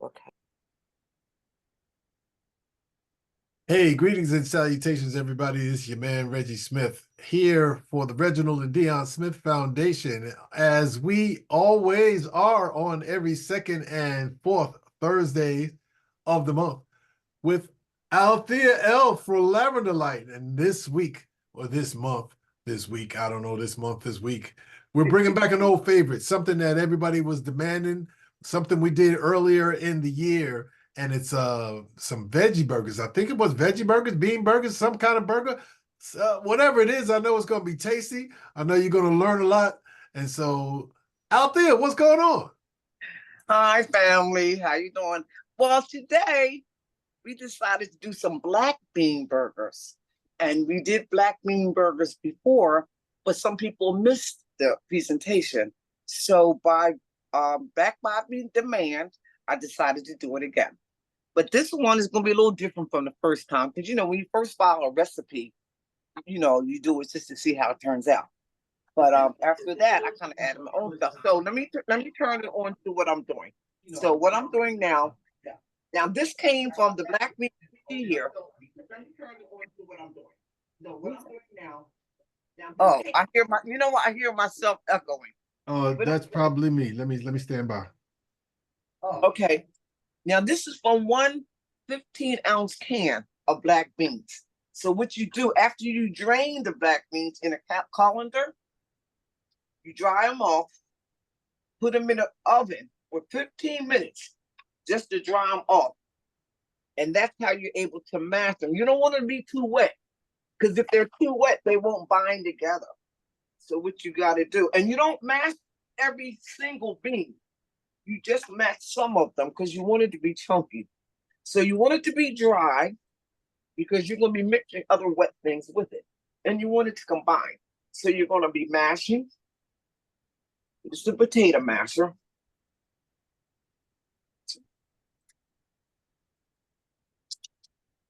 Okay. Hey, greetings and salutations, everybody. This is your man, Reggie Smith, here for the Reginald and Dion Smith Foundation, as we always are on every second and fourth Thursday of the month with Althea L for Lavenderlite. And this week, or this month, this week, I don't know, this month, this week, we're bringing back an old favorite, something that everybody was demanding, something we did earlier in the year. And it's some veggie burgers. I think it was veggie burgers, bean burgers, some kind of burger. Whatever it is, I know it's going to be tasty. I know you're going to learn a lot. And so, Althea, what's going on? Hi, family. How you doing? Well, today we decided to do some black bean burgers. And we did black bean burgers before, but some people missed the presentation. So back by being demand, I decided to do it again. But this one is going to be a little different from the first time because, when you first follow a recipe, you do it just to see how it turns out. But after that, I kind of added my own stuff. So let me turn it on to what I'm doing. So what I'm doing now this came from the black meat here. Let me turn it on to what I'm doing. So what I'm doing now. Oh, I hear what? I hear myself echoing. Oh, that's probably me. Let me stand by. Okay. Now, this is from one 15-ounce can of black beans. So what you do, after you drain the black beans in a colander, you dry them off, put them in the oven for 15 minutes just to dry them off. And that's how you're able to mash them. You don't want to be too wet, because if they're too wet, they won't bind together. So what you got to do, and you don't mash every single bean. You just mash some of them because you want it to be chunky. So you want it to be dry because you're going to be mixing other wet things with it. And you want it to combine. So you're going to be mashing. It's the potato masher.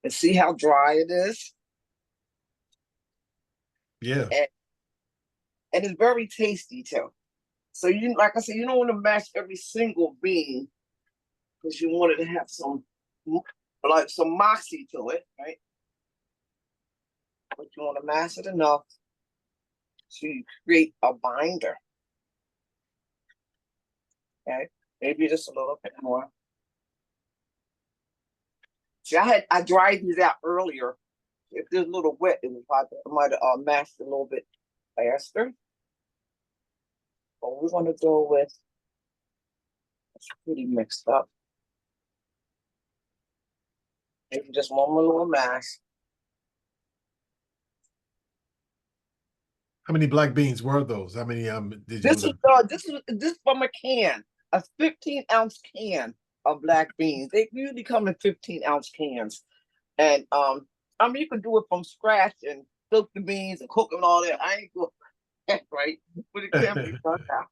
And see how dry it is? Yeah. And it's very tasty too. So like I said, you don't want to mash every single bean because you want it to have some moxie to it, right? But you want to mash it enough so you create a binder. Okay, maybe just a little bit more. See, I dried these out earlier. If they're a little wet, I might have mashed a little bit faster. But we're going to go with, it's pretty mixed up. Maybe just one more little mash. How many black beans were those? How many did you? This from a can, a 15-ounce can of black beans. They usually come in 15-ounce cans, and you can do it from scratch and soak the beans and cook them and all that. I ain't doing that, right? But it can be done now.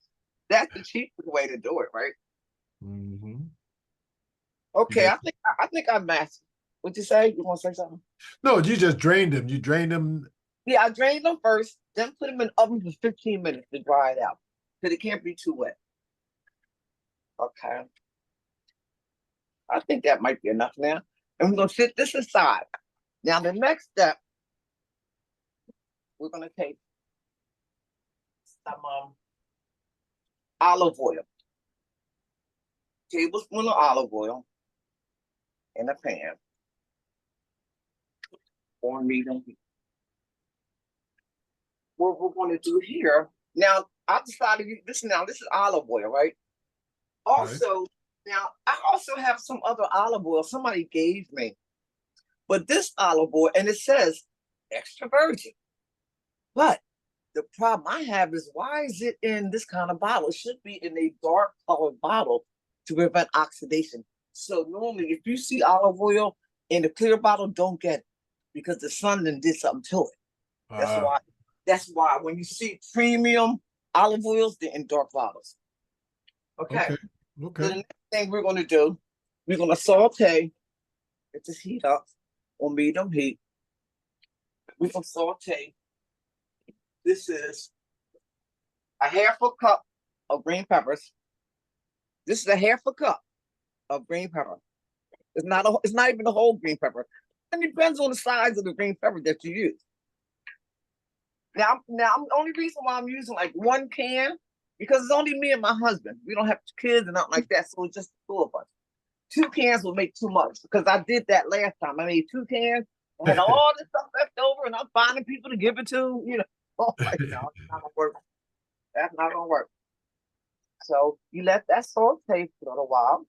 That's the cheapest way to do it, right? Mm-hmm. Okay, I think I mastered. What'd you say? You want to say something? No, you just drained them. You drained them. Yeah, I drained them first, then put them in the oven for 15 minutes to dry it out. Because it can't be too wet. Okay. I think that might be enough now. And we're going to set this aside. Now, the next step, we're going to take some olive oil. Tablespoon of olive oil in a pan. Or medium heat. What we're going to do here, now, I decided this is olive oil, right? Also, now, I also have some other olive oil somebody gave me. But this olive oil, and it says extra virgin. But the problem I have is, why is it in this kind of bottle? It should be in a dark colored bottle to prevent oxidation. So normally, if you see olive oil in a clear bottle, don't get it because the sun then did something to it. That's why when you see premium olive oils, they're in dark bottles. Okay. So the next thing we're going to do, we're going to saute. Get this heat up on medium heat. We're going to saute. This is a half a cup of green peppers. This is a half a cup of green pepper. It's not even a whole green pepper. It depends on the size of the green pepper that you use. Now, the only reason why I'm using like 1 can, because it's only me and my husband. We don't have kids and nothing like that, so it's just the 2 of us. 2 cans will make too much, because I did that last time. I made 2 cans, I had all this stuff left over, and I'm finding people to give it to, you know. Oh my God, that's not gonna work. That's not gonna work. So you let that saute for a little while.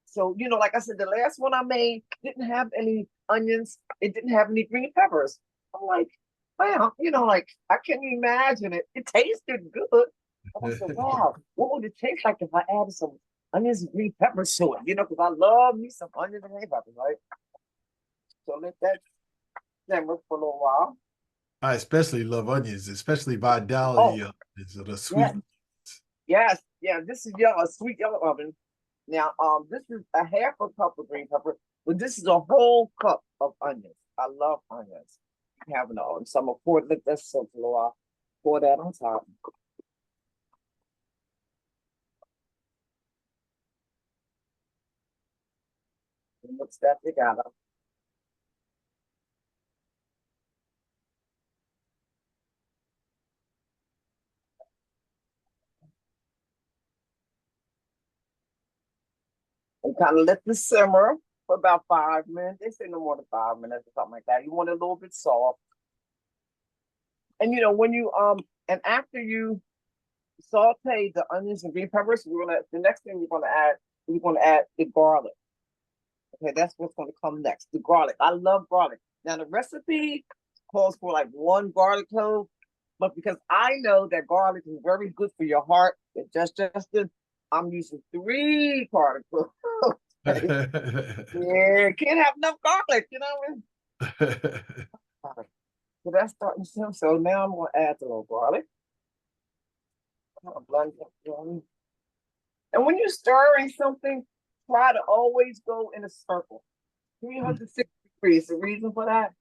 So, you know, like I said, the last one I made didn't have any onions. It didn't have any green peppers. I'm like, wow, you know, like I can't imagine it. It tasted good. I said, wow, what would it taste like if I added some onions and green peppers to it? You know, because I love me some onions and green peppers, right? So let that simmer for a little while. I especially love onions, especially Oh, Vitality onions or the yeah, sweet. yeah. This is yellow, a sweet yellow oven. Now, this is a half a cup of green pepper, but this is a whole cup of onions. I love onions. Having all, so I'm gonna pour let that soak a little while. Pour that on top. And mix that together. And kind of let this simmer for about 5 minutes. They say no more than 5 minutes or something like that. You want it a little bit soft. And you know, when you and after you saute the onions and green peppers, the next thing we're gonna add the garlic. Okay, that's what's gonna come next. The garlic. I love garlic. Now the recipe calls for like 1 garlic clove, but because I know that garlic is very good for your heart, I'm using 3 garlic cloves. Yeah, can't have enough garlic, you know what I mean? So that's starting to simmer. So now I'm gonna add the little garlic. And when you're stirring something, try to always go in a circle. 360 degrees. The reason for that,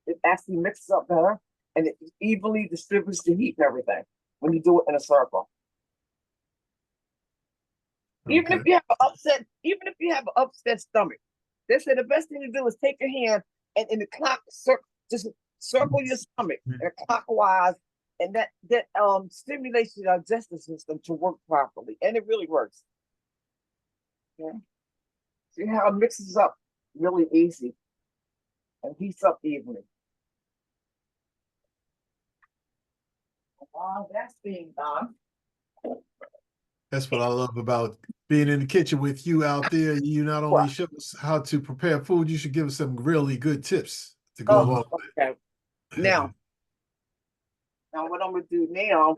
it actually mixes up better and it evenly distributes the heat and everything when you do it in a circle. Even if you have an upset stomach, they say the best thing to do is take your hand and in the clock just circle your stomach clockwise, and that stimulates your digestive system to work properly, and it really works. Okay, see how it mixes up really easy and heats up evenly. While that's being done, That's what I love about being in the kitchen with you out there. You not only show us how to prepare food, you should give us some really good tips to go along with okay. it. Now what I'm gonna do now,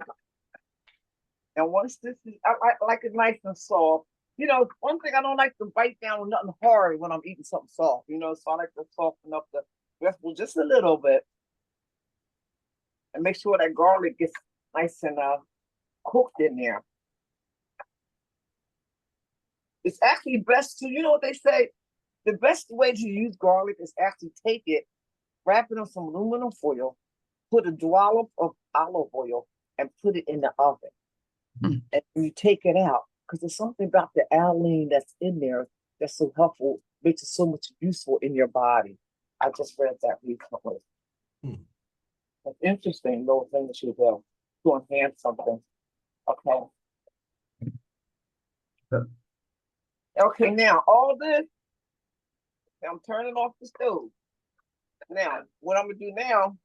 and once this is, I like it nice and soft. You know, one thing I don't like to bite down on nothing hard when I'm eating something soft, you know, so I like to soften up the vegetable just a little bit and make sure that garlic gets nice and cooked in there. It's actually best to, you know what they say, the best way to use garlic is actually take it, wrap it in some aluminum foil, put a dollop of olive oil, and put it in the oven. And you take it out, because there's something about the allergen that's in there that's so helpful, makes it so much useful in your body. I just read that recently. It's interesting little thing that you do to enhance something. Okay. Okay, now all this, I'm turning off the stove. Now, what I'm gonna do now,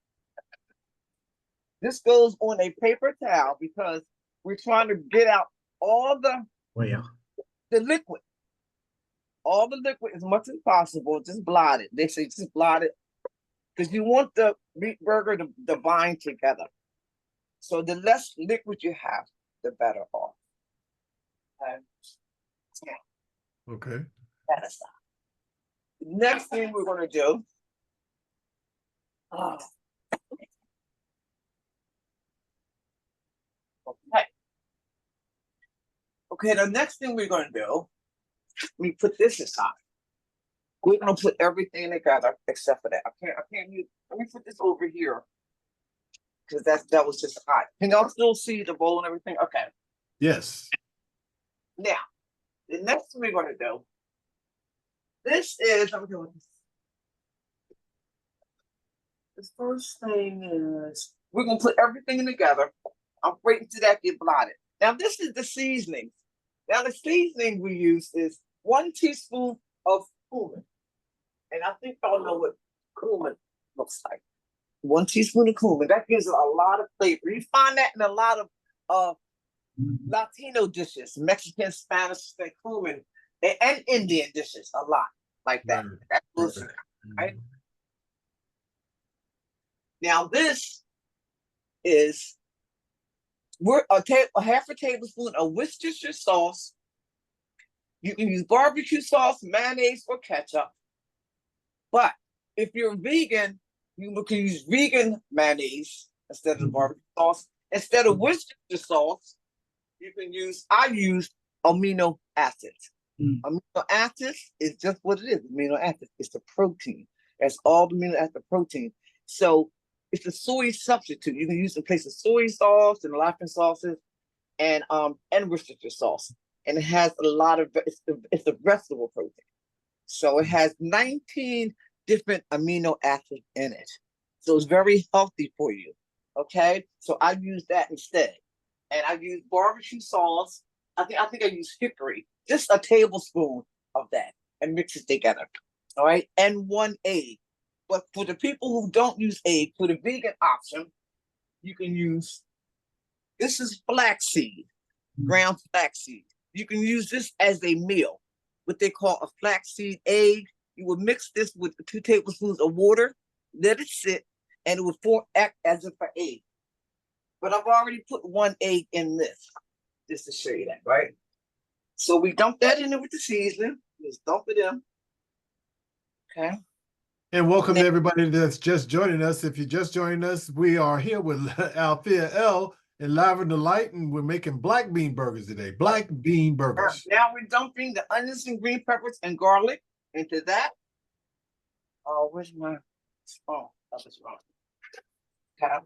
this goes on a paper towel because we're trying to get out all the liquid. All the liquid as much as possible. Just blot it. They say just blot it because you want the meat burger to bind together. So the less liquid you have, the better off. Okay. That aside. The next thing we're gonna do. Okay. Okay, the next thing we're gonna do, let me put this aside. We're gonna put everything together except for that. I can't use. Let me put this over here because that was just hot. Can y'all still see the bowl and everything? Okay. Yes. Now, The next thing we're going to do, this is, I'm doing this. The first thing is, we're going to put everything together. I'm waiting till that get blotted. Now, this is the seasoning. Now, the seasoning we use is 1 teaspoon of cumin. And I think y'all know what cumin looks like. 1 teaspoon of cumin. That gives it a lot of flavor. You find that in a lot of Latino dishes, Mexican, Spanish, cumin, and Indian dishes, a lot like that. Right. That goes in there, right? Now, this is half a tablespoon of Worcestershire sauce. You can use barbecue sauce, mayonnaise, or ketchup. But if you're vegan, you can use vegan mayonnaise instead of barbecue sauce. Instead of Worcestershire sauce, I use amino acids. Amino acids is just what it is. Amino acids. It's the protein. That's all the amino acid protein. So it's a soy substitute. You can use in place of soy sauce and laughing sauces and Worcestershire sauce. And it has a lot of it's a vegetable protein. So it has 19 different amino acids in it. So it's very healthy for you. Okay. So I use that instead. And I use barbecue sauce. I think I use hickory, just a tablespoon of that, and mix it together. All right. And 1 egg. But for the people who don't use egg, for the vegan option, you can use, this is flaxseed, ground flaxseed. You can use this as a meal, what they call a flaxseed egg. You would mix this with 2 tablespoons of water, let it sit, and it would act as if an egg. But I've already put 1 egg in this, just to show you that, right? So we dump that in there with the seasoning. Just dump it in. Okay. And welcome to everybody that's just joining us. If you're just joining us, we are here with Althea L and Lavenderlite, and we're making black bean burgers today. Black bean burgers. Now we're dumping the onions and green peppers and garlic into that. Oh, where's my? Oh, that was wrong. Okay.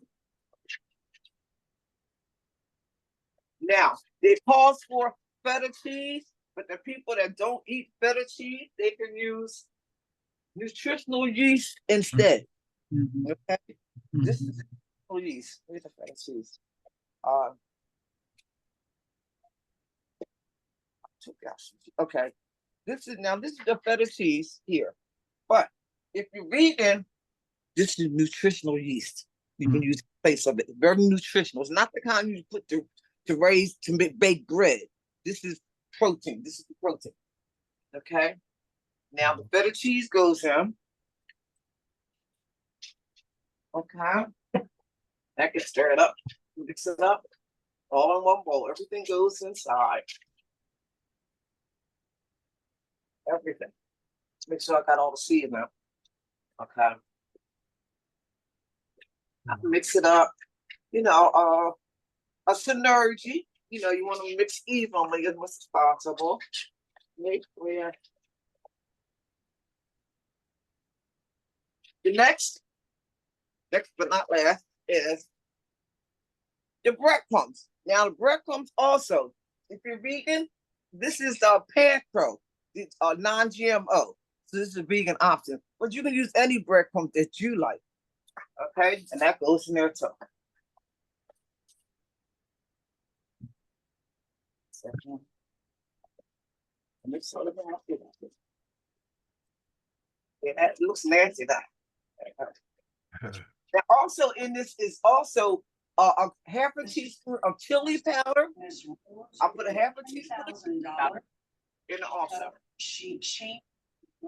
Now they pause for feta cheese, but the people that don't eat feta cheese, they can use nutritional yeast instead. Okay. This is nutritional yeast. Where's the feta cheese? Okay. This is the feta cheese here. But if you're vegan, this is nutritional yeast. You can use in place of it. It's very nutritional. It's not the kind you put to bake bread. This is protein. This is the protein. Okay. Now the feta cheese goes in. Okay. That gets stirred up. Mix it up. All in one bowl. Everything goes inside. Everything. Make sure I got all the seed now. Okay. I mix it up. You know, a synergy. You know, you want to mix evenly as much as possible. Make where the next but not last is the breadcrumbs. Now the breadcrumbs also, if you're vegan, this is the pan-pro. It's non-GMO. So this is a vegan option. But you can use any breadcrumb that you like. Okay? And that goes in there too. Yeah, that looks nasty. Now also in this is also a half a teaspoon of chili powder. I'll put a half a teaspoon of chili powder in also.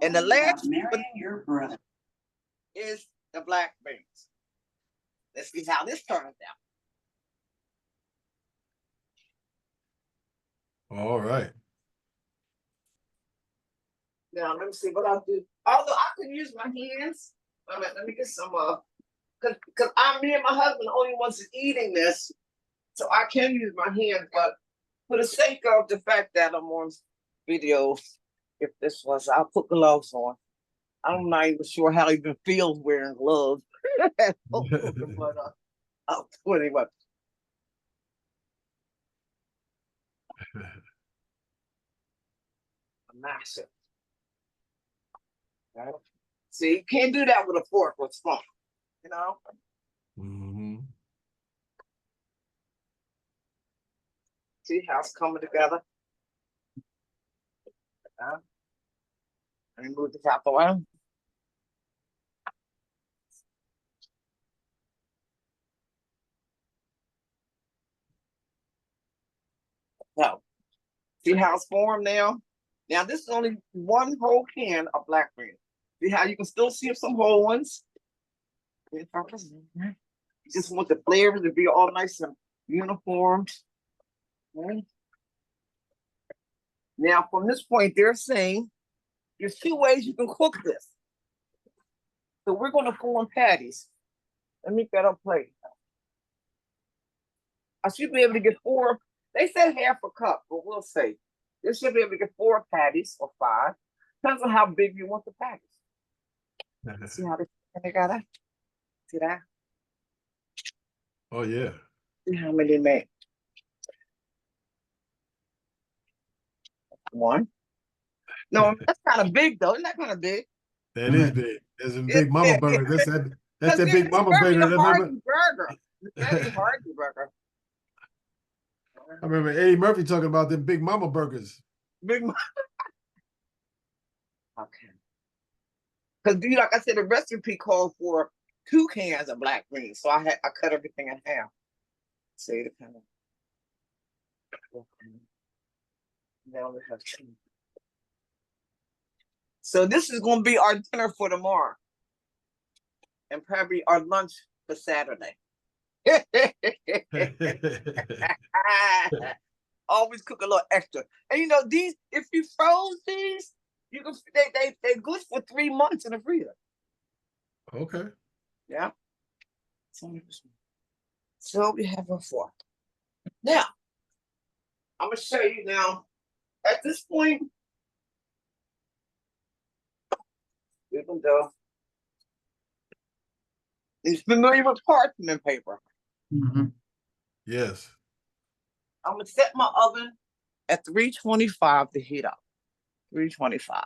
And the last your brother is the black beans. Let's see how this turns out. All right. Now let me see what I'll do. Although I could use my hands. Let me get some because me and my husband are the only ones eating this, so I can use my hands. But for the sake of the fact that I'm on video, if this was, I'll put gloves on. I'm not even sure how it even feels wearing gloves. But I'll put anyway. mash it. Right? See, you can't do that with a fork or spoon, you know? Mm-hmm. See how it's coming together? Let me move this out the way. So, see how it's formed now? Now, this is only one whole can of blackberry. See how you can still see some whole ones? You just want the flavor to be all nice and uniform. Okay. Now, from this point, they're saying there's two ways you can cook this. So we're going to form patties. Let me get a plate. I should be able to get 4. They said half a cup, but we'll say. They should be able to get 4 patties or 5. Depends on how big you want the patties. See how they got that? See that? Oh, yeah. See how many they make. 1. No, that's kind of big, though. Isn't that kind of big? That is big. That's a It's big mama big. burger. That's that big mama It's burger. a hearty burger. It's very hearty burger. I remember Eddie Murphy talking about them big mama burgers. Big mama. Okay. Because like I said, the recipe called for 2 cans of black beans. So I cut everything in half. See the kind of. Now we have 2. So this is going to be our dinner for tomorrow. And probably our lunch for Saturday. Always cook a little extra. And you know, these, if you froze these, you can they're good for 3 months in the freezer. Okay. Yeah. So we have a fork. Now, I'm gonna show you now. At this point, even though it's familiar with parchment paper. Yes. I'm gonna set my oven at 325 to heat up. 325.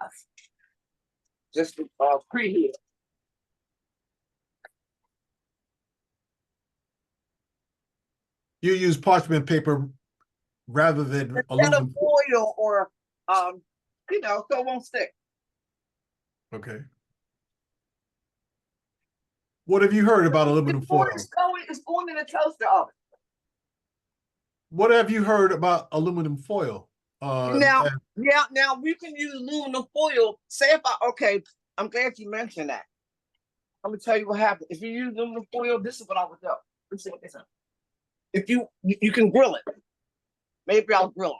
Just to preheat. You use parchment paper rather than Instead of aluminum foil or you know, so it won't stick. Okay. What have you heard about aluminum foil? It's going in the toaster oven. What have you heard about aluminum foil? Now we can use aluminum foil. Say if I'm glad you mentioned that. I'm gonna tell you what happens. If you use aluminum foil, this is what I would do. Let's see what this is. If you can grill it. Maybe I'll grill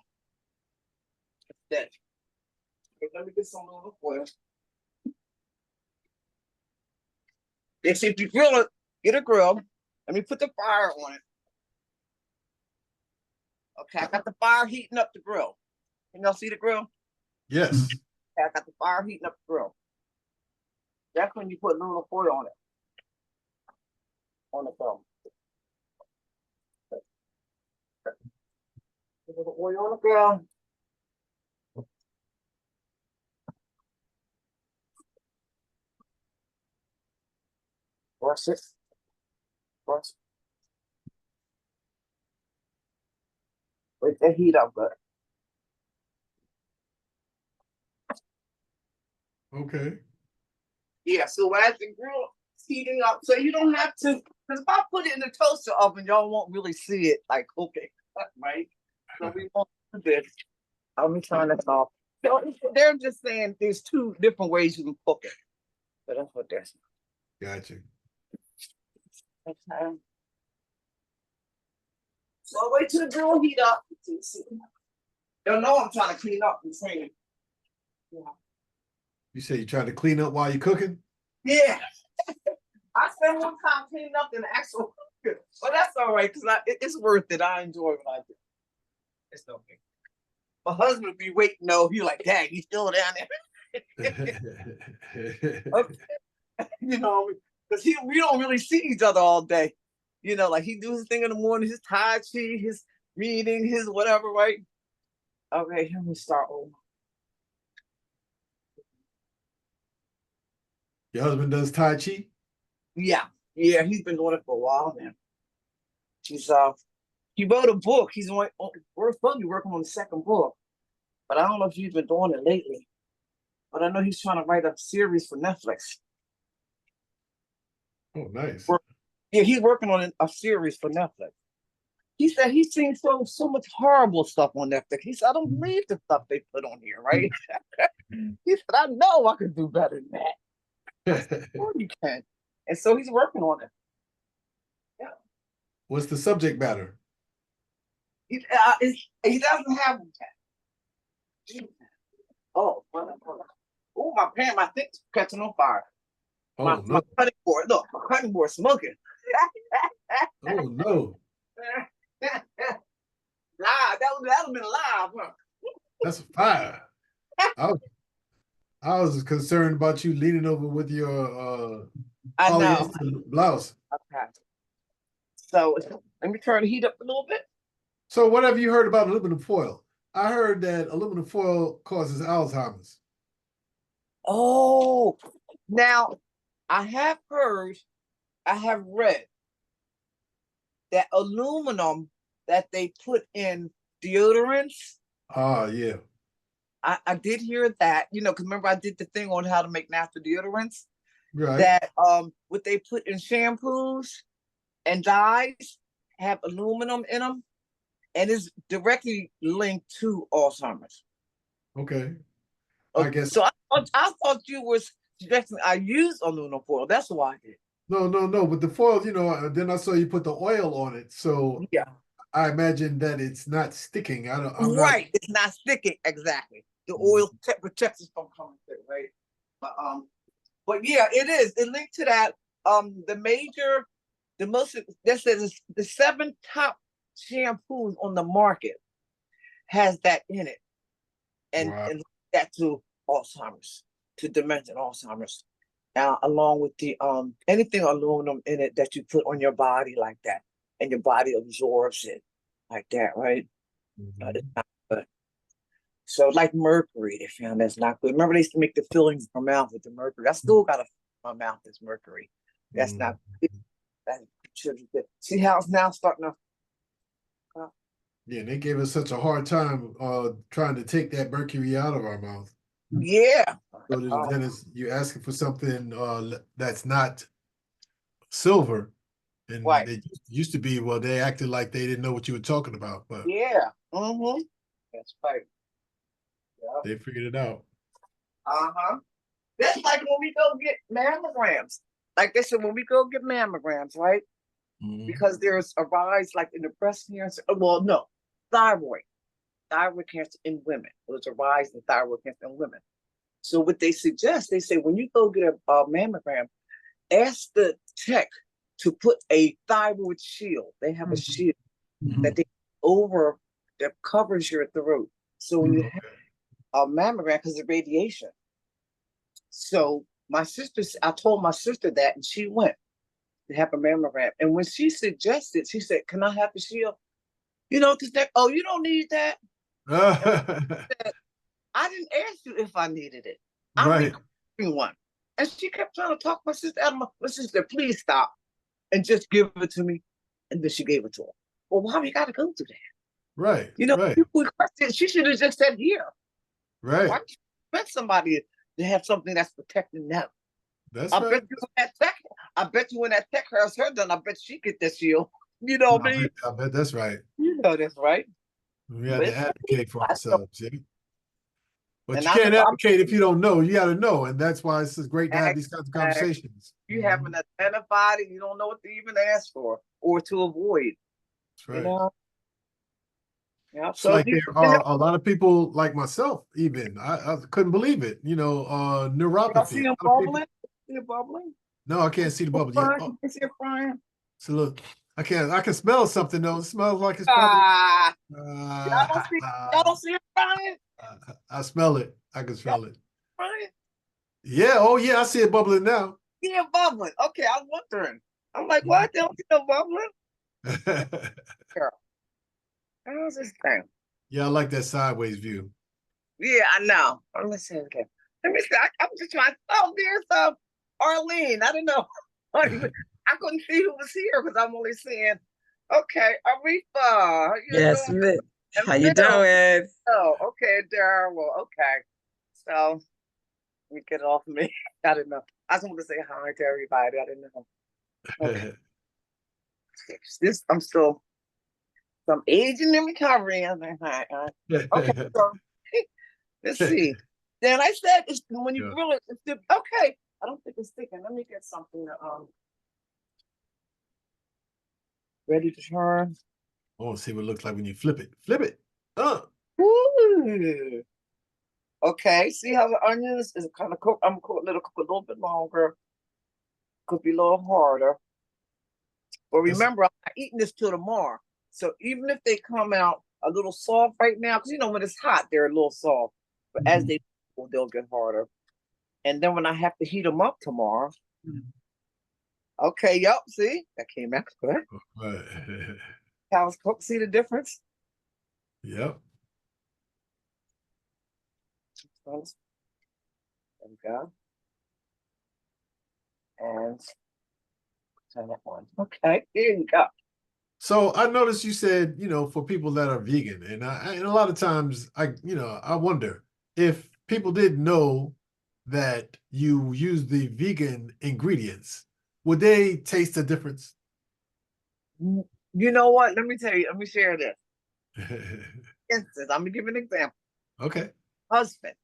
it. Okay, let me get some aluminum foil. If you grill it, get a grill. Let me put the fire on it. Okay, I got the fire heating up the grill. Can y'all see the grill? Yes. Okay, I got the fire heating up the grill. That's when you put aluminum foil on it. On the grill. Put a little oil on the grill. Brush it. Brush it. Wait the heat up good. Okay. Yeah, so as the grill is heating up, so you don't have to, because if I put it in the toaster oven, y'all won't really see it like cooking, right? So we won't do this. I'm trying to talk. They're just saying there's 2 different ways you can cook it. So that's what they're saying. Gotcha. Okay. So wait till the grill heat up. You'll know I'm trying to clean up and clean. Yeah. You say you trying to clean up while you're cooking? Yeah. I spend more time cleaning up than actual cooking. But that's all right, because it's worth it. I enjoy what I do. It's okay. My husband would be waiting, no, he's like, Dad, you still down there? Okay. You know, because we don't really see each other all day. You know, like he do his thing in the morning, his Tai Chi, his reading, his whatever, right? Okay, here we start over. Your husband does Tai Chi? Yeah, yeah, he's been doing it for a while now. He's he wrote a book. We're supposed to be working on the second book, but I don't know if he's been doing it lately. But I know he's trying to write a series for Netflix. Oh, nice. Yeah, he's working on a series for Netflix. He said he's seen so much horrible stuff on Netflix. He said, I don't believe the stuff they put on here, right? He said, I know I can do better than that. I said, sure you can. And so he's working on it. Yeah. What's the subject matter? He doesn't have. Oh, my pan, my thing's catching on fire. My Oh, no. cutting board, look, my cutting board smoking. Oh, no. Live, that would have been live, huh? That's a fire. I was concerned about you leaning over with your I know. polyester blouse. Okay. So let me turn the heat up a little bit. So what have you heard about aluminum foil? I heard that aluminum foil causes Alzheimer's. Oh, now I have read that aluminum that they put in deodorants. Ah, yeah. I did hear that, because remember I did the thing on how to make natural deodorants. Right. That what they put in shampoos and dyes have aluminum in them, and is directly linked to Alzheimer's. Okay. I guess so. I thought you were suggesting I use aluminum foil. That's why I did. No. But the foil, then I saw you put the oil on it, so yeah, I imagine that it's not sticking. Right. It's not sticking exactly. The oil protects us from coming through, right? But yeah, it is. It linked to that. That says the 7 top shampoos on the market has that in it, and that to Alzheimer's, to dementia, Alzheimer's, along with the anything aluminum in it that you put on your body like that, and your body absorbs it like that, right? It's not good. So like mercury, they found that's not good. Remember they used to make the fillings for my mouth with the mercury. I still got my mouth is mercury. That's not good. That should be good. See how it's now starting to. Yeah, they gave us such a hard time trying to take that mercury out of our mouth. Yeah. So the dentist, you're asking for something that's not silver. And right. They used to be, well, they acted like they didn't know what you were talking about. But yeah. Mm-hmm. That's right. Yeah. They figured it out. Uh-huh. That's like when we go get mammograms. Like they said, when we go get mammograms, right? Mm-hmm. Because there's a rise like in the breast cancer. Well, no, thyroid cancer in women. There's a rise in thyroid cancer in women. So what they suggest, they say when you go get a mammogram, ask the tech to put a thyroid shield. They have a shield that they that covers your throat. So when you have a mammogram, because of radiation. So I told my sister that, and she went to have a mammogram. And when she suggested, she said, "Can I have the shield?" Because you don't need that. Said, I didn't ask you if I needed it. I'm requesting one. And she kept trying to talk my sister out of my sister, please stop and just give it to me. And then she gave it to her. Well, why we got to go through that? Right. People requested, she should have just said here. Right. Why you expect somebody to have something that's protecting them? That's right. I bet you when that tech has her done, I bet she get that shield. You know what I mean? I bet that's right. That's right. We have to advocate for ourselves, yeah. But you can't advocate if you don't know. You got to know, and that's why it's great to have these kinds of conversations. You haven't identified it, you don't know what to even ask for or to avoid. That's right. Yeah. So like there are a lot of people like myself, even I couldn't believe it. Neuropathy. See him bubbling? See it bubbling? No, I can't see the bubble yet. You can see it frying. So look, I can smell something though. It smells like it's probably. Y'all don't see it frying? I smell it. I can smell it. Frying? Yeah. Oh yeah, I see it bubbling now. Yeah, bubbling. Okay, I'm wondering. I'm like, what? They don't see no bubbling? How's this thing? Yeah, I like that sideways view. Yeah, I know. Let me see again. Let me see. I'm just trying. Oh, there's some. Arlene, I didn't know. I couldn't see who was here because I'm only seeing, okay, Aretha, how you Yes, doing? Miss. And How you Bill. doing? Oh, okay, Daryl. Okay. So you get it off of me. I didn't know. I just want to say hi to everybody. I didn't know. Okay. I'm still some aging and recovery. I'm like, hi. Okay, so let's see. Then I said it's when you grill it, it's okay. I don't think it's sticking. Let me get something ready to turn. I want to see what it looks like when you flip it. Flip it. Ooh. Okay, see how the onions is kind of cooked. I'm cook a little bit longer. Could be a little harder. But remember, I'm not eating this till tomorrow. So even if they come out a little soft right now, because you know when it's hot, they're a little soft. But as they cool, they'll get harder. And then when I have to heat them up tomorrow. Okay, yep, see? That came out good. Right. How it's cooked, see the difference? Yep. There we go. And turn that one. Okay, here you go. So I noticed you said, for people that are vegan, and and a lot of times I wonder if people didn't know that you use the vegan ingredients, would they taste the difference? You know what? Let me tell you, let me share this. Instance, I'm gonna give an example. Okay. Husband,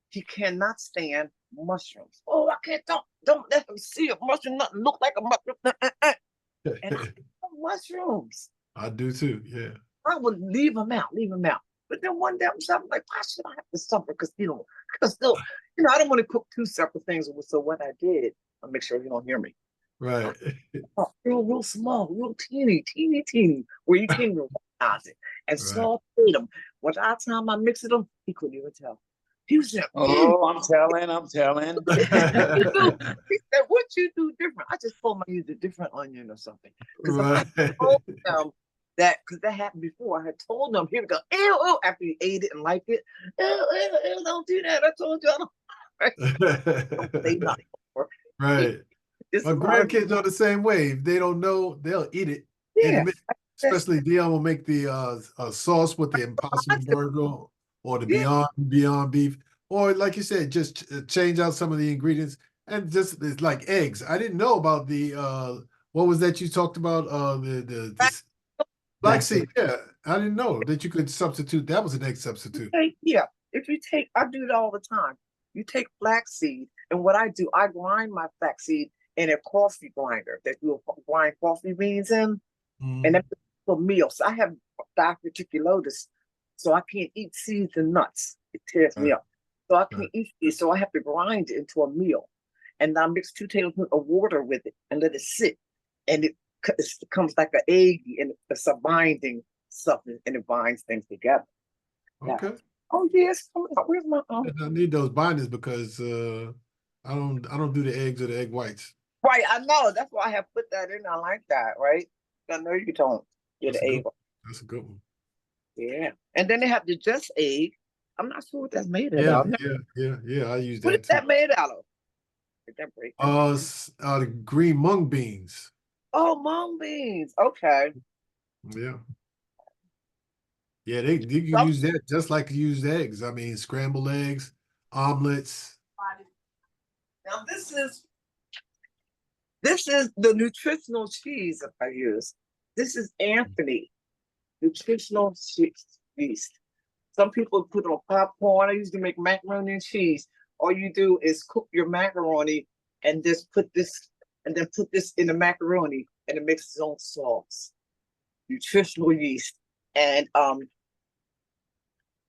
he cannot stand mushrooms. Oh, I can't, don't let him see a mushroom, nothing look like a mushroom. And I love mushrooms. I do too, yeah. I would leave them out. But then one day I'm like, why should I have to suffer? Because still, I don't want to cook two separate things. So what I did, I'll make sure you don't hear me. Right. Real small, real teeny, where you can't even recognize it. And sauteed them. By the time I mixed them, he couldn't even tell. He was like, oh, I'm telling. He said, what you do different? I just told him I used a different onion or something. Because I told him that, because that happened before. I had told him, here we go, ew, after he ate it and liked it. Ew, don't do that. I told you. Don't say nothing. Right. My grandkids are the same way. If they don't know, they'll eat it. Yeah. Especially Dion will make the sauce with the Impossible Burger or the Beyond Beef. Or like you said, just change out some of the ingredients. And just it's like eggs. I didn't know about the what was that you talked about? The black seed. Yeah. I didn't know that you could substitute. That was an egg substitute. If you take, I do it all the time. You take flaxseed, and what I do, I grind my flaxseed in a coffee grinder that you grind coffee beans in, and then for meals. So I have diverticulosis, so I can't eat seeds and nuts. It tears me up. So I can't eat these, so I have to grind it into a meal. And I mix 2 tablespoons of water with it and let it sit. And it comes like an egg, and it's a binding something, and it binds things together. Okay. Oh yes, where's my I need those binders because I don't do the eggs or the egg whites. Right, I know. That's why I have put that in. I like that, right? I know you don't get the egg. That's a good one. Yeah. And then they have the just egg. I'm not sure what that's made out of. Yeah. I use that. What is that made out of? Did that break? The green mung beans. Oh, mung beans. Okay. Yeah. Yeah, you can use that just like you use eggs. I mean, scrambled eggs, omelets. Now this is the nutritional cheese that I use. This is Anthony nutritional yeast. Some people put on popcorn. I usually make macaroni and cheese. All you do is cook your macaroni and just put this, and then put this in the macaroni, and it makes its own sauce. Nutritional yeast, and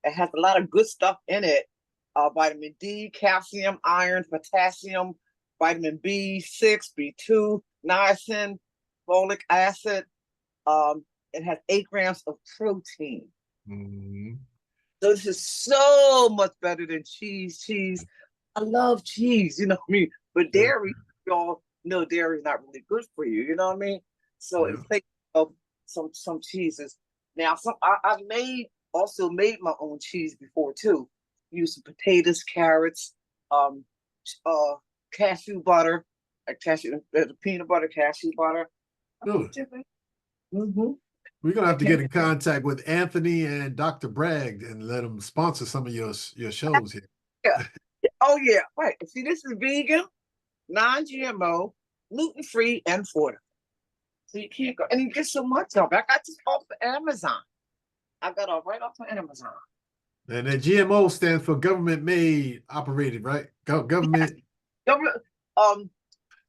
it has a lot of good stuff in it. Vitamin D, calcium, iron, potassium, vitamin B6, B2, niacin, folic acid. It has 8 grams of protein. So this is so much better than cheese. I love cheese, you know what I mean? But dairy, y'all know dairy is not really good for you, you know what I mean? So in place of some cheeses. Now, I've also made my own cheese before too. Using potatoes, carrots, cashew butter, like peanut butter, cashew butter. Good. Mm-hmm. We're gonna have to get in contact with Anthony and Dr. Bragg and let them sponsor some of your shows here. Yeah. Oh yeah, right. See, this is vegan, non-GMO, gluten-free, and affordable. So you can't go, and you get so much of it. I got this off of Amazon. I got it right off of Amazon. And that GMO stands for government made operated, right? Government. Government,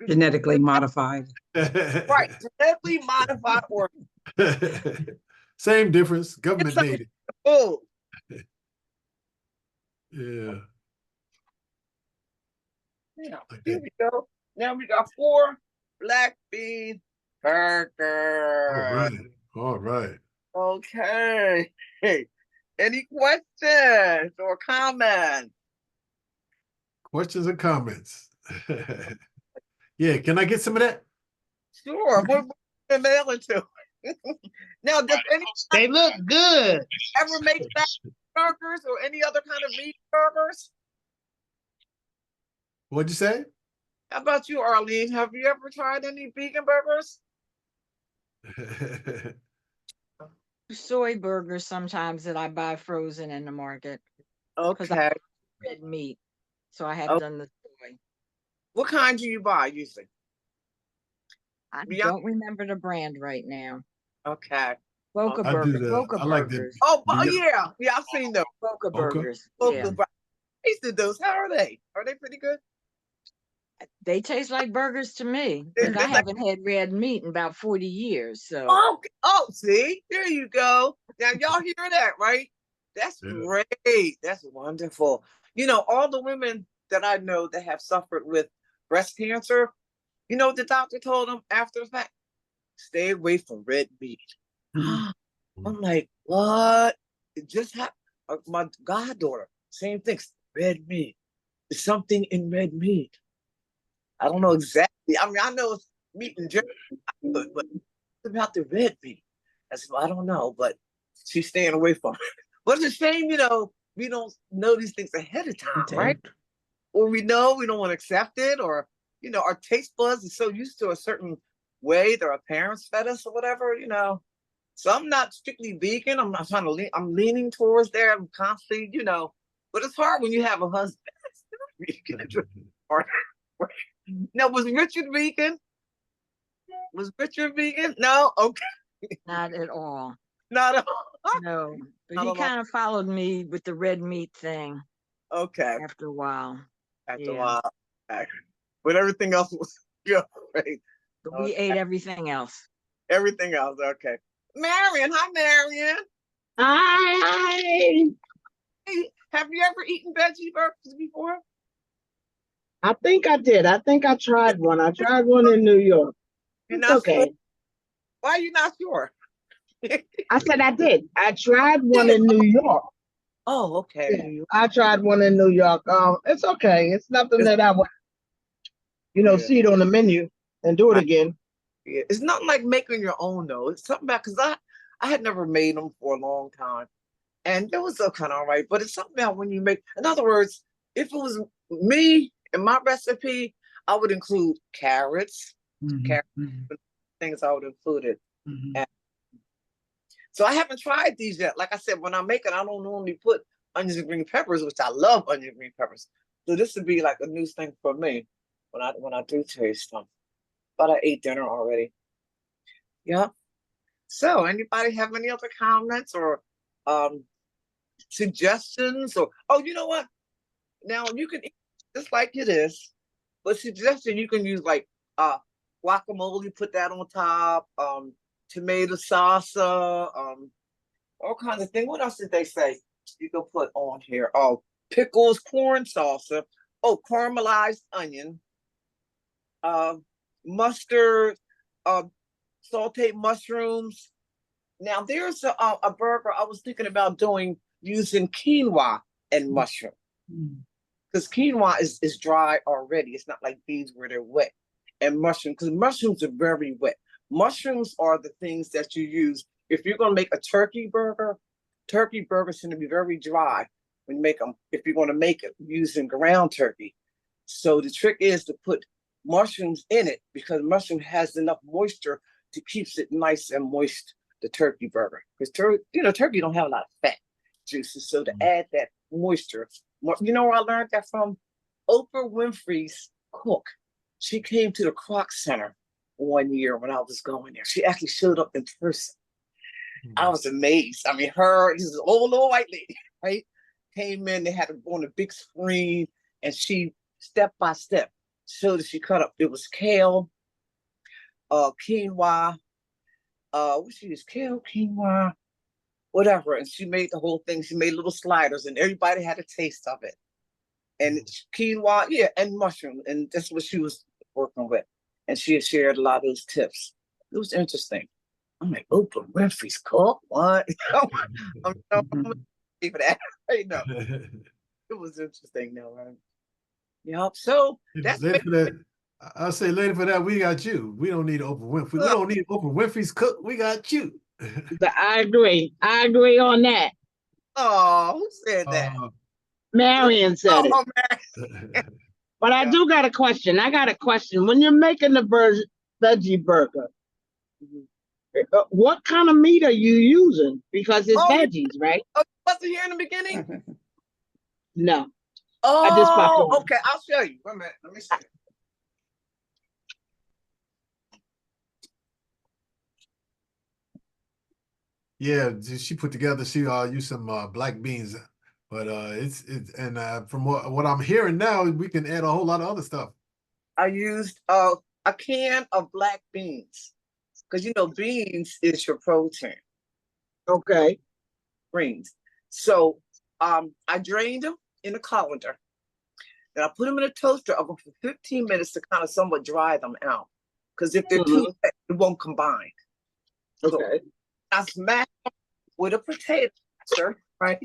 Genetically modified. right, genetically modified organ. Same difference. Government It's like made it. food. Yeah. Yeah, Like here that. we go. Now we got 4 black bean burgers. All right. All right. Okay. Hey, any questions or comments? Questions or comments? Yeah, can I get some of that? Sure. What the mail it to? Now, does anyone They look good. ever make black burgers or any other kind of meat burgers? What'd you say? How about you, Arlene? Have you ever tried any vegan burgers? Soy burgers sometimes that I buy frozen in the market because I Okay. like red meat. So I have Oh. done the soy. What kind do you buy usually? I Beyond- don't remember the brand right now. Okay. Boca I do burgers. Boca I like the burgers. Oh, but Beyond- yeah. I've seen those. Boca Okay. burgers. Boca Yeah. bur- I tasted those. How are they? Are they pretty good? They taste like burgers to me. It's But I like- haven't had red meat in about 40 years. So Oh, see, there you go. Now y'all hear that, right? That's Yeah. great. That's wonderful. You know, all the women that I know that have suffered with breast cancer, you know what the doctor told them after the fact? Stay away from red meat. I'm like, what? It just happened. My goddaughter, same thing. Red meat. There's something in red meat. I don't know exactly. I mean, I know it's meat in general, but about the red meat. I don't know, but she's staying away from it. But it's a shame, you know, we don't know these things ahead of time, right? Or we know we don't want to accept it, or you know, our taste buds are so used to a certain way that our parents fed us or whatever, you know. So I'm not strictly vegan. I'm not trying to I'm leaning towards there. I'm constantly, you know, but it's hard when you have a husband that's not vegan. Now, was Richard vegan? Was Richard vegan? No? Okay. not at all. Not at all. No. But Not he a lot. kind of followed me with the red meat thing Okay. after a while. After a Yeah. while. Okay. But everything else was good, right? But we ate everything else. Everything else, okay. Marion, hi Marion. Hi. Hey, have you ever eaten veggie burgers before? I think I did. I think I tried one. I tried one in New York. You're It's not okay. sure? Why are you not sure? I said I did. I tried one in New York. Oh, okay. Yeah, I tried one in New York. It's okay. It's nothing that I would, Yeah. see it on the menu and do it again. Yeah. It's not like making your own though. It's something about because I had never made them for a long time, and it was kind of all right. But it's something about when you make. In other words, if it was me and my recipe, I would include carrots, things I would include it. So I haven't tried these yet. Like I said, when I make it, I don't normally put onions and green peppers, which I love onion and green peppers. So this would be like a new thing for me when I do taste them. But I ate dinner already. Yeah. So anybody have any other comments or suggestions? Or you know what? Now you can eat just like it is, but suggestion you can use like guacamole, put that on top, tomato salsa, all kinds of things. What else did they say you can put on here? Oh, pickles, corn salsa, caramelized onion, mustard, sauteed mushrooms. Now there's a burger I was thinking about doing using quinoa and mushroom. Because quinoa is dry already. It's not like beans where they're wet. And mushrooms, because mushrooms are very wet. Mushrooms are the things that you use. If you're going to make a turkey burgers going to be very dry when you make them. If you're going to make it using ground turkey. So the trick is to put mushrooms in it because mushroom has enough moisture to keeps it nice and moist, the turkey burger. Because turkey don't have a lot of fat juices. So to add that moisture, you know where I learned that from? Oprah Winfrey's cook. She came to the Croc Center one year when I was going there. She actually showed up in person. I was amazed. I mean, this is an old little white lady, right? Came in, they had it on a big screen, and she step by step showed that she cut up. It was kale, quinoa, kale, quinoa, whatever. And she made the whole thing. She made little sliders, and everybody had a taste of it. And quinoa, yeah, and mushroom, and that's what she was working with. And she had shared a lot of those tips. It was interesting. I'm like, Oprah Winfrey's cook? What? I'm gonna pay for that. You know, it was interesting, though, right? Yep. So that's later for that. I'll say later for that, we got you. We don't need Oprah Winfrey. We don't need Oprah Winfrey's cook. We got you. I agree. I agree on that. Oh, who said that? Marion said it. Man. But I do got a question. I got a question. When you're making the veggie burger, what kind of meat are you using? Because it's veggies, right? Oh, you wasn't here in the beginning? No. Oh, okay. I'll show you. Wait a minute. Let me see. Yeah, she put together. She used some black beans, but from what I'm hearing now, we can add a whole lot of other stuff. I used a can of black beans because beans is your protein. Okay. Greens. So I drained them in a colander. Then I put them in a toaster oven for 15 minutes to kind of somewhat dry them out. Because if they're too wet, it won't combine. Okay. So I smashed them with a potato masher, right?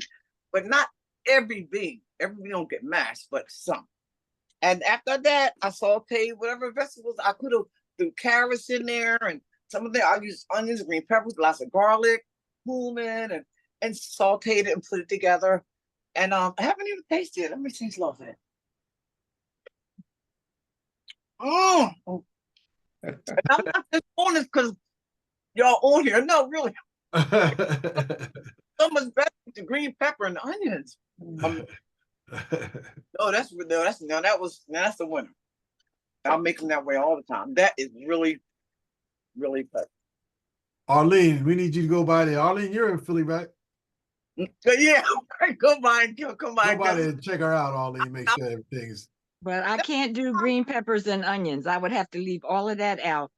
But not every bean. Every bean don't get mashed, but some. And after that, I sauteed whatever vegetables I could have, threw carrots in there, and some of them I used onions, green peppers, lots of garlic, cumin, and sauteed it and put it together. And I haven't even tasted it. Let me taste a little bit. And I'm not just on this because y'all on here. No, really. So much better with the green pepper and the onions. That's the winner. I'll make them that way all the time. That is really, really good. Arlene, we need you to go by there. Arlene, you're in Philly, right? Yeah, go by there and check her out, Arlene. Make sure everything's. But I can't do green peppers and onions. I would have to leave all of that out.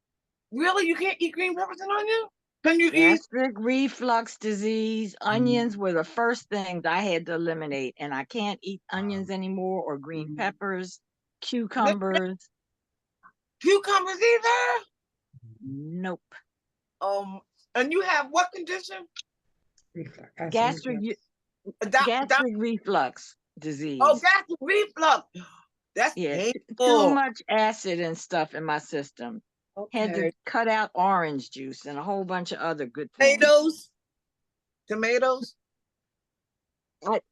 Really? You can't eat green peppers and onions? Can you Gastric reflux disease, onions were the first things I had to eliminate. And I can't eat onions anymore or green peppers, cucumbers. Cucumbers either? Nope. And you have what condition? Gastric reflux disease. Oh, gastric reflux. That's painful. Too much acid and stuff in my system. Okay. Had to cut out orange juice and a whole bunch of other good things. Tomatoes?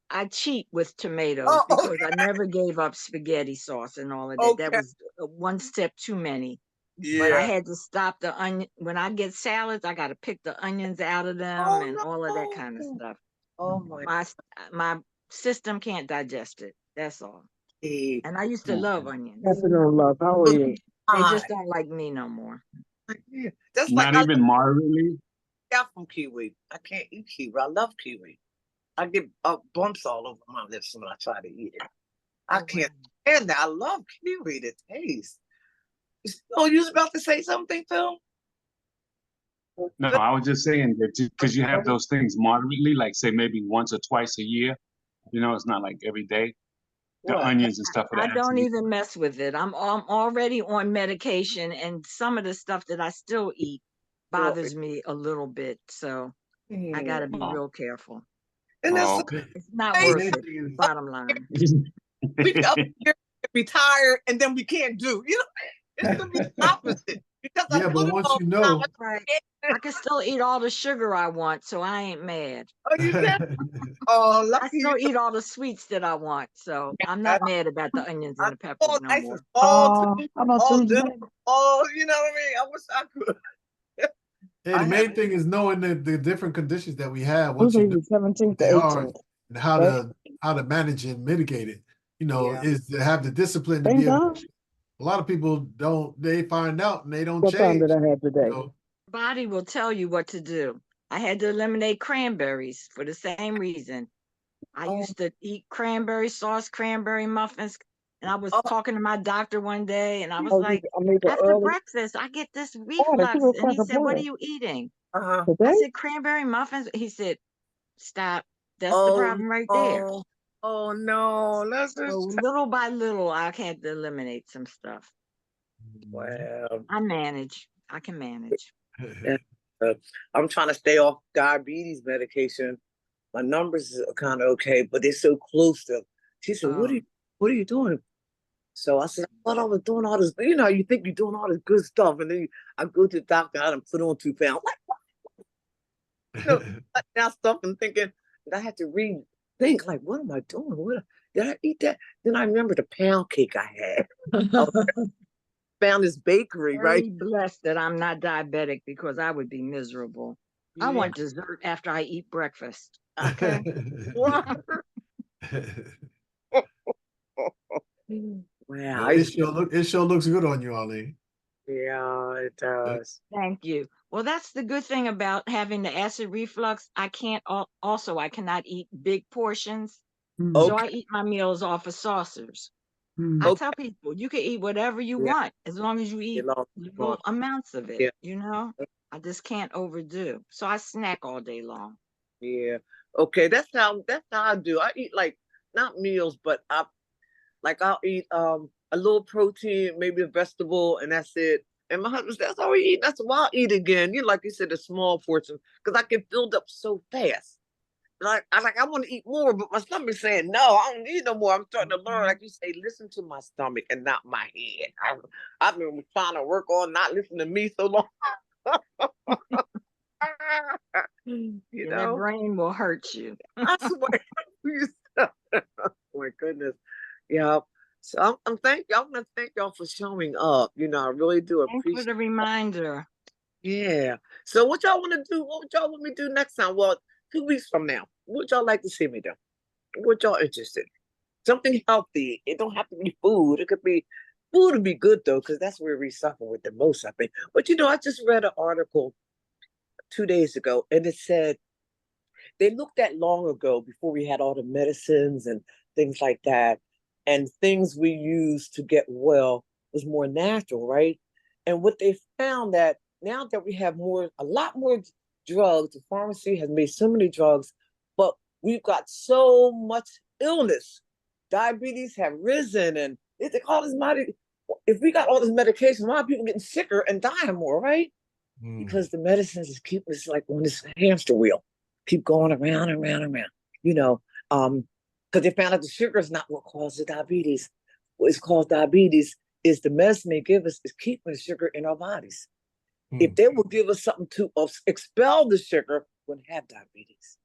I cheat with tomatoes because I never gave up spaghetti sauce and all of that. Okay. That was one step too many. Yeah. But I had to stop the onion. When I get salads, I got to pick the onions out of them and all of that kind of stuff. Oh my system can't digest it. That's all. And I used to love onions. That's what I love. How are you? They just don't like me no more. That's not like even moderately. Got from kiwi. I can't eat kiwi. I love kiwi. I get bumps all over my lips when I try to eat it. I can't stand that. I love kiwi. The taste. Oh, you was about to say something, Phil? No, I was just saying that because you have those things moderately, like say maybe once or twice a year. It's not like every day. The onions and stuff. I don't even mess with it. I'm already on medication, and some of the stuff that I still eat bothers me a little bit. So I got to be real careful. And it's not worth it. Bottom line. We up here, retired, and then we can't do. It's gonna be the opposite. because I Yeah, put but it once all you the time. know, Right. I can still eat all the sugar I want, so I ain't mad. Oh, you can? Oh, I lucky you. still eat all the sweets that I want, so I'm not mad about the onions I and the peppers all no nice more. and all How about all Tuesday? dinner, all you know what I mean? I wish I could. hey, the main thing is knowing the different conditions that we have. Once you know Tuesday, 17th what they to are 18th. and how Right. to manage and mitigate it, you know, Yeah. is to have the discipline to Same be able. time. A lot of people don't. They find out and they don't What time change. did I have today? You know? Body will tell you what to do. I had to eliminate cranberries for the same reason. I used to eat cranberry sauce, cranberry muffins, and I was Oh, talking to my doctor one day, and I was Oh, like, I made it after early. breakfast, I get this Oh, the reflux. 2 And he o'clock said, what are appointment. you eating? uh-huh. I Today? said, cranberry muffins. He said, stop. That's the Oh, problem right there. oh no, that's So just little by little, I had to eliminate some stuff. wow. I manage. I can manage. Yeah. I'm trying to stay off diabetes medication. My numbers are kind of okay, but they're so close to. She said, Oh, what are you doing?" So I said, "I thought I was doing all this. You know, you think you're doing all this good stuff, and then I go to the doctor, I done put on 2 pounds. Like, you know, now stuff and thinking that I had to rethink, like, what am I doing? What did I eat that? Then I remember the pound cake I had. I found this bakery, right? very blessed that I'm not diabetic because I would be miserable. I Yeah. want dessert after I eat breakfast. Okay. Wow. It sure looks good on you, Ali. Yeah, it does. Thank you. Well, that's the good thing about having the acid reflux. I cannot eat big portions. So I Okay. eat my meals off of saucers. I Okay. tell people you can eat whatever you Yeah. want as long as you eat long- little amounts of it, Yeah. you know? I just can't overdo. So I snack all day long. Yeah. Okay. That's how I do. I eat like not meals, but I'll eat a little protein, maybe a vegetable, and that's it. And my husband says, "That's all we eat." That's why I'll eat again. You like you said, a small portion, because I get filled up so fast. Like I want to eat more, but my stomach's saying no, I don't need no more. I'm starting to learn, like you say, listen to my stomach and not my head. I've been trying to work on not listening to me so long. You Yeah, that know, brain will hurt you. I swear. Oh my goodness. Yeah. So I'm thank y'all. I'm gonna thank y'all for showing up. You know, I really do Thanks for appreciate. the reminder. Yeah. So what y'all want to do? What would y'all want me to do next time? Well, 2 weeks from now. What would y'all like to see me do? What y'all interested in? Something healthy. It don't have to be food. It could be food would be good though, because that's where we suffer with the most, I think. But you know, I just read an article 2 days ago, and it said they looked at long ago before we had all the medicines and things like that, and things we used to get well was more natural, right? And what they found that now that we have a lot more drugs, the pharmacy has made so many drugs, but we've got so much illness. Diabetes have risen, and they call this mighty. If we got all this medication, why are people getting sicker and dying more, right? Because the medicines is keeping us like on this hamster wheel, keep going around and around and around, you know. Because they found out the sugar is not what causes diabetes. What is caused diabetes is the medicine they give us is keeping the sugar in our bodies. If they will give us something to expel the sugar, we wouldn't have diabetes.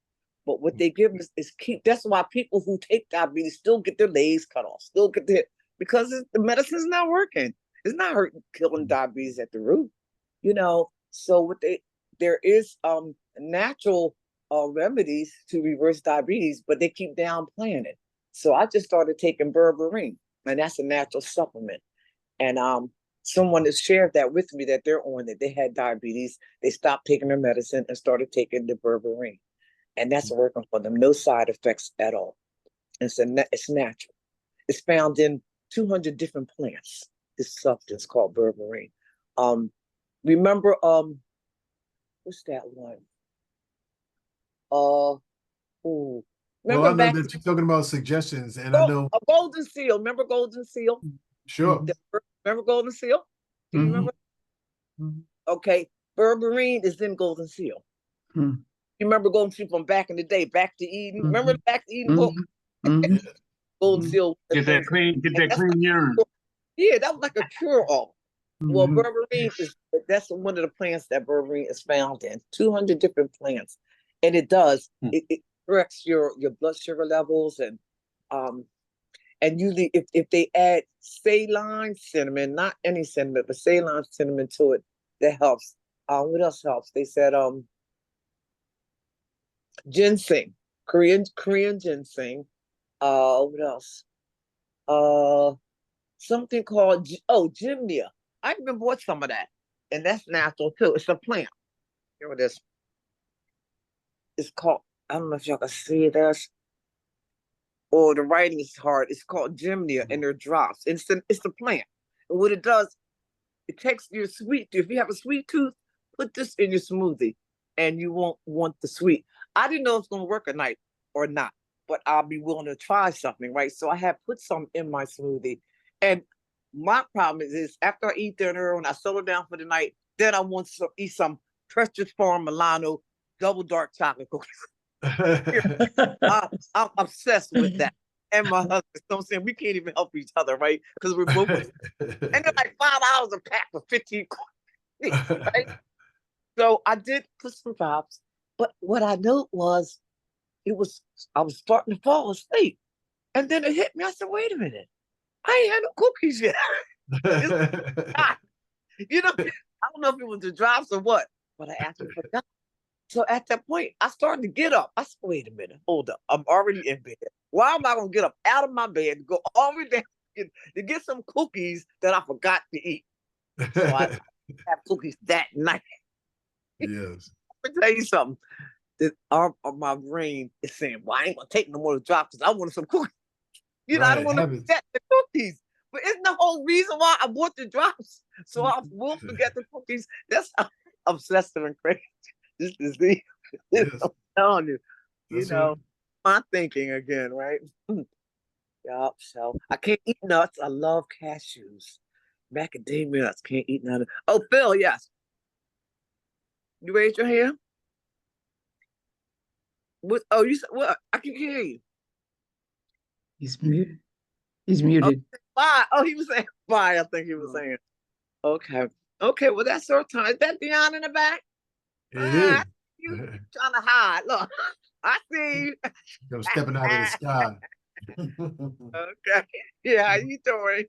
But what they give us is that's why people who take diabetes still get their legs cut off, still get because the medicine's not working. It's not killing diabetes at the root, you know. So there is natural remedies to reverse diabetes, but they keep downplaying it. So I just started taking berberine, and that's a natural supplement. And someone has shared that with me that they're on it. They had diabetes, they stopped taking their medicine and started taking the berberine, and that's working for them. No side effects at all. And so it's natural. It's found in 200 different plants. This substance called berberine. Remember, what's that one? Remember well, I know back that you're talking about suggestions, and I know a golden seal. Remember golden seal? sure. Remember golden seal? Do you remember? Okay, berberine is in golden seal. You remember golden seal from back in the day, Back to Eden? Remember the Back to Eden book? Golden seal. Get that clean urine. Yeah, that was like a cure-all. Well, berberine is that's one of the plants that berberine is found in. 200 different plants, and it corrects your blood sugar levels and usually if they add Ceylon cinnamon, not any cinnamon, but Ceylon cinnamon to it, that helps. What else helps? They said ginseng, Korean ginseng. What else? Something called gymnia. I even bought some of that, and that's natural too. It's a plant. Here it is. It's called. I don't know if y'all can see this. Or the writing is hard. It's called gymnia, and they're drops. It's the plant. And what it does, it takes your sweet tooth. If you have a sweet tooth, put this in your smoothie, and you won't want the sweet. I didn't know if it's going to work at night or not, but I'll be willing to try something, right? So I have put some in my smoothie, and my problem is after I eat dinner and I settle down for the night, then I want to eat some Precious Farm Milano double dark chocolate cookies. I'm obsessed with that. And my husband, so I'm saying we can't even help each other, right? Because we're both, and they're like $5 a pack for 15 cookies, right? So I did put some drops, but what I knew was I was starting to fall asleep, and then it hit me. I said, "Wait a minute, I ain't had no cookies yet." You know, I don't know if it was the drops or what, but I actually forgot. So at that point, I started to get up. I said, wait a minute, hold up. I'm already in bed. Why am I going to get up out of my bed to go all the way down to get some cookies that I forgot to eat? So I have cookies that night. Yes. Let me tell you something. My brain is saying, well, I ain't going to take no more drops because I wanted some cookies. You know, I don't want to forget the cookies. But isn't the whole reason why I bought the drops? So I will forget the cookies. That's obsessive and crazy. This is the, yes. I'm telling you, that's know, right. My thinking again, right? Yup. So I can't eat nuts. I love cashews, macadamia nuts. Can't eat none of. Oh, Phil, yes. You raised your hand. What? Oh, you said what? I can hear you. He's muted. He's muted. Oh, bye. Oh, he was saying bye. I think he was saying. Okay. Okay. Well, that's our time. Is that Dion in the back? It is. You trying to hide. Look, I see you. I'm stepping out of the sky. Okay. Yeah, how you doing?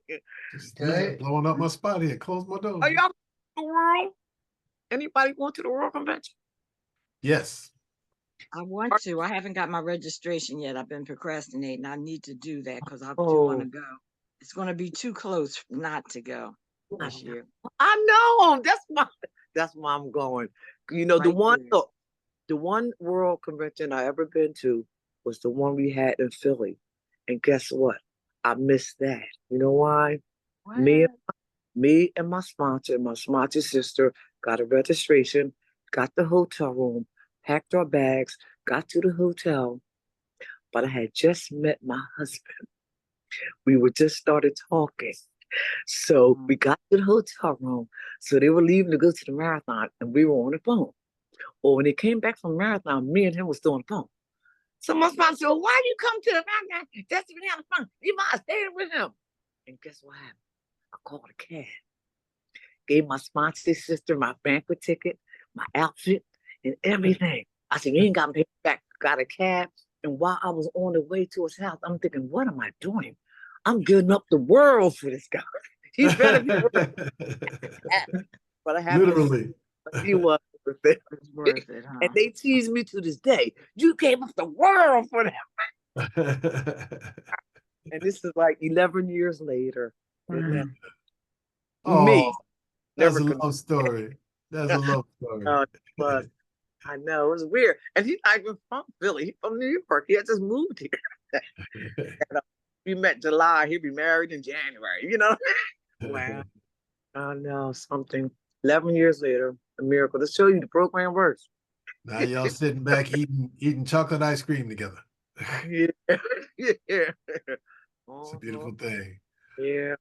Just blowing up my spot here. Close my door. Are y'all going to the world? Anybody going to the World Convention? Yes. I want to. I haven't got my registration yet. I've been procrastinating. I need to do that because I do want to go. It's going to be too close not to go this year. I know. That's why I'm going. You know, right the one World Convention I ever been to was the one we had in Philly. And guess what? I missed that. You know why? What? Me and my sponsor's sister got a registration, got the hotel room, packed our bags, got to the hotel, but I had just met my husband. We were just started talking. So we got to the hotel room. So they were leaving to go to the marathon, and we were on the phone. Well, when they came back from the marathon, me and him was still on the phone. So my sponsor said, well, why you come to the marathon? That's to be on the phone. You might have stayed with him. And guess what happened? I called a cab. Gave my sponsor's sister my banquet ticket, my outfit, and everything. I said, you ain't got me back. Got a cab. And while I was on the way to his house, I'm thinking, what am I doing? I'm giving up the world for this guy. He better be but I have literally. He was worth it. Huh? And they tease me to this day. You gave up the world for them. And this is like 11 years later. Me. That's a love story. That's a love story. But I know, it was weird. And he's not even from Philly. He's from New York. He had just moved here. And, we met July. He'll be married in January. You know? Wow. I know, something. 11 years later, a miracle. To show you the program works. Now y'all sitting back eating chocolate ice cream together. Yeah. It's a beautiful thing. Yeah.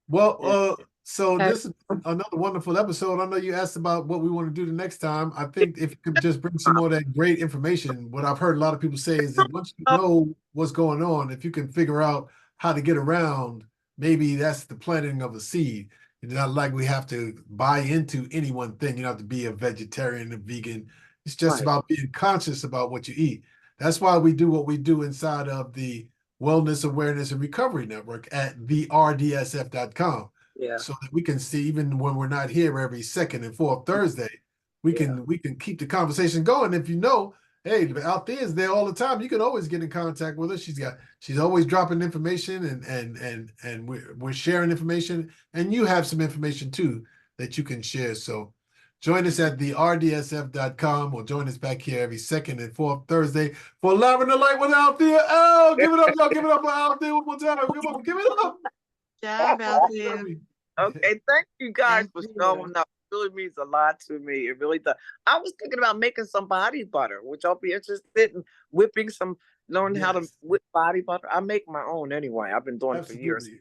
Well, so this is another wonderful episode. I know you asked about what we want to do the next time. I think if you could just bring some more of that great information, what I've heard a lot of people say is that once you know what's going on, if you can figure out how to get around, maybe that's the planting of a seed. It's not like we have to buy into any one thing. You don't have to be a vegetarian, a vegan. It's just about being conscious about what you eat. That's why we do what we do inside of the Wellness Awareness and Recovery Network at therdsf.com. Yeah. So that we can see, even when we're not here every second and fourth Thursday, we can keep the conversation going. If you know, hey, Althea is there all the time, you can always get in contact with her. She's always dropping information, and we're sharing information, and you have some information too that you can share. So join us at therdsf.com, or join us back here every second and fourth Thursday for Lavenderlite with Althea. Oh, give it up, y'all. Give it up for Althea one more time. Give it up. Job out there. Okay, thank you guys Thank for you. showing up. It really means a lot to me. It really does. I was thinking about making some body butter, which I'll be interested in whipping some, learning how to whip body butter. I make my own anyway. I've been doing it for years. You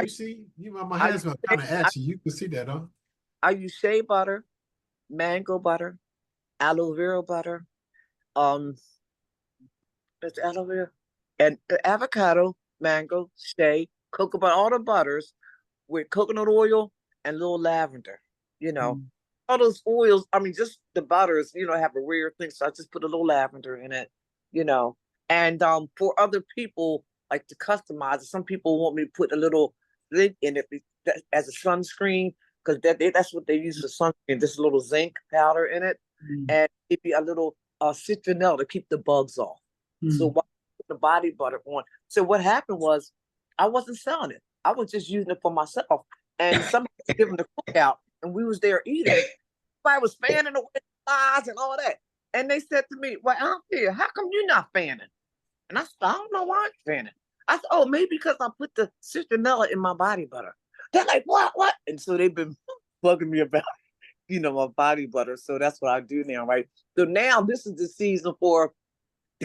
see, my hands are kind of ashy. You can see that, huh? I use shea butter, mango butter, aloe vera butter, that's aloe vera, and avocado, mango, shea, cocoa butter, all the butters with coconut oil and a little lavender, all those oils. I mean, just the butters, have a weird thing. So I just put a little lavender in it, and for other people, like to customize it, some people want me to put a little zinc in it as a sunscreen, because that's what they use for sunscreen, this little zinc powder in it, and maybe a little citronella to keep the bugs off. So while I put the body butter on, so what happened was I wasn't selling it. I was just using it for myself. And somebody was giving the cookout, and we was there eating. Everybody was fanning away flies and all that. And they said to me, well, Althea, how come you're not fanning? And I said, I don't know why I'm fanning. I said, oh, maybe because I put the citronella in my body butter. They're like, what? And so they've been bugging me about, my body butter. So that's what I do now, right? So now this is the season to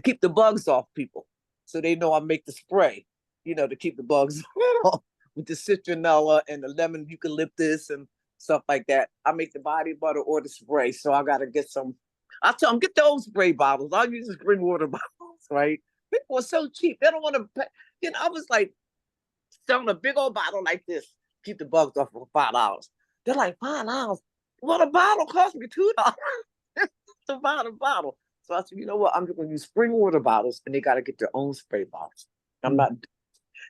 keep the bugs off people. So they know I make the spray, to keep the bugs off with the citronella and the lemon eucalyptus and stuff like that. I make the body butter or the spray. So I got to get some. I tell them, get those spray bottles. I'll use the spring water bottles, right? People are so cheap. They don't want to pay. I was like selling a big old bottle like this, keep the bugs off for $5. They're like, $5? Well, the bottle cost me $2. To buy the bottle. So I said, you know what? I'm just going to use spring water bottles, and they got to get their own spray bottles. I'm not.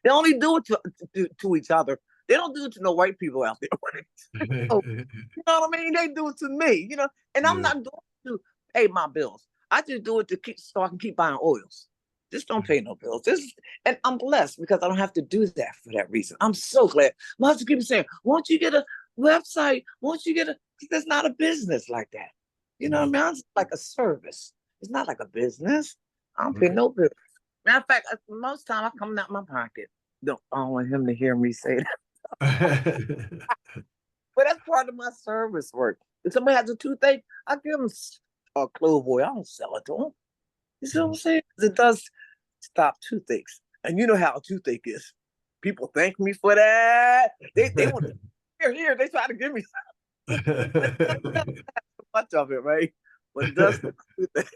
They only do it to each other. They don't do it to no white people out there. So, you know what I mean? They do it to me, and I'm not doing it to pay my bills. I just do it so I can keep buying oils. Just don't pay no bills. And I'm blessed because I don't have to do that for that reason. I'm so glad. Lots of people saying, won't you get a website? Won't you get there's not a business like that. You know what I mean? It's like a service. It's not like a business. I don't pay no bills. Matter of fact, most time I come out my pocket. I don't want him to hear me say that. But that's part of my service work. If somebody has a toothache, I give them a clove oil. I don't sell it to them. You see what I'm saying? It does stop toothaches. And you know how a toothache is. People thank me for that. They want to here. They try to give me much of it, right? But it does stop toothaches.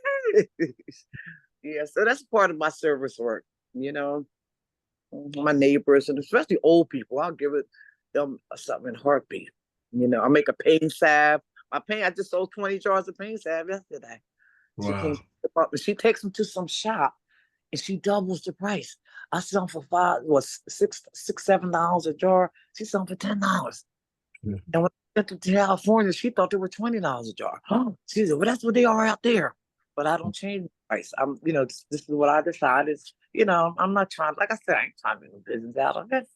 Yeah, so that's part of my service work, my neighbors, and especially old people. I'll give them something in a heartbeat. I make a pain salve. I just sold 20 jars of pain salve yesterday. Wow. She takes them to some shop, and she doubles the price. I sell them for $7 a jar. She sell them for $10. And when I went to California, she thought they were $20 a jar. She said, well, that's what they are out there. But I don't change the price. I'm, this is what I decided. I'm not trying, like I said, I ain't trying to make a business out of it,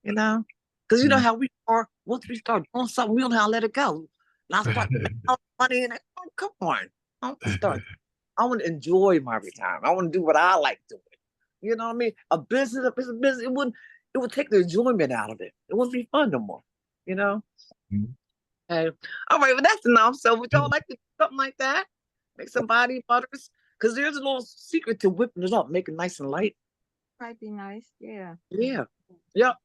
Because you know how we are, once we start doing something, we don't know how to let it go. And I start making money in it. Oh, come on. I want to enjoy my retirement. I want to do what I like doing. You know what I mean? A business, it would take the enjoyment out of it. It wouldn't be fun no more, Okay. All right, well, that's enough. So would y'all like to do something like that? Make some body butters? Because there's a little secret to whipping it up, make it nice and light. Might be nice, yeah. Yeah. Yep.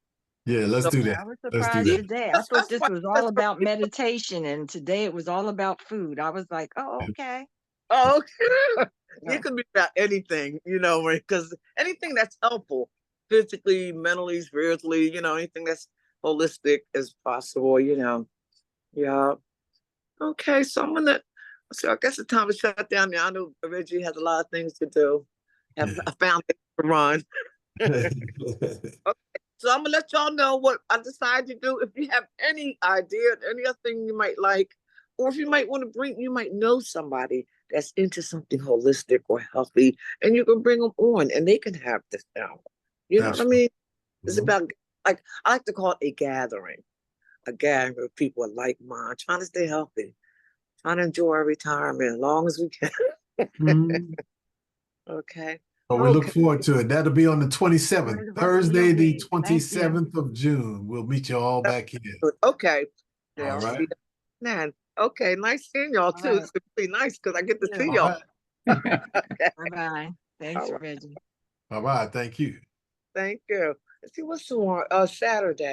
Yeah, let's do that. I was surprised today. I thought this was all about meditation, and today it was all about food. I was like, oh, okay. Oh, okay. It could be about anything, because anything that's helpful, physically, mentally, spiritually, anything that's holistic as possible, you know. Yeah. Okay, so so I guess it's time to shut down now. I know Reggie has a lot of things to do. Have a family to run. So I'm gonna let y'all know what I decided to do. If you have any idea, anything you might like, or if you might want to you might know somebody that's into something holistic or healthy, and you can bring them on, and they can have this now. You know what I mean? It's about, like, I like to call it a gathering of people of like mind, trying to stay healthy, trying to enjoy our retirement as long as we can. Okay. Well, we look forward to it. That'll be on the 27th, Thursday, the 27th of June. We'll meet you all back here. Okay. Yeah, All right. Man. Okay, nice seeing y'all too. It's gonna be nice because I get to see y'all. Right. Okay. Bye-bye. Thanks, Reggie. Bye-bye. Thank you. Thank you. Let's see what's tomorrow. Saturday.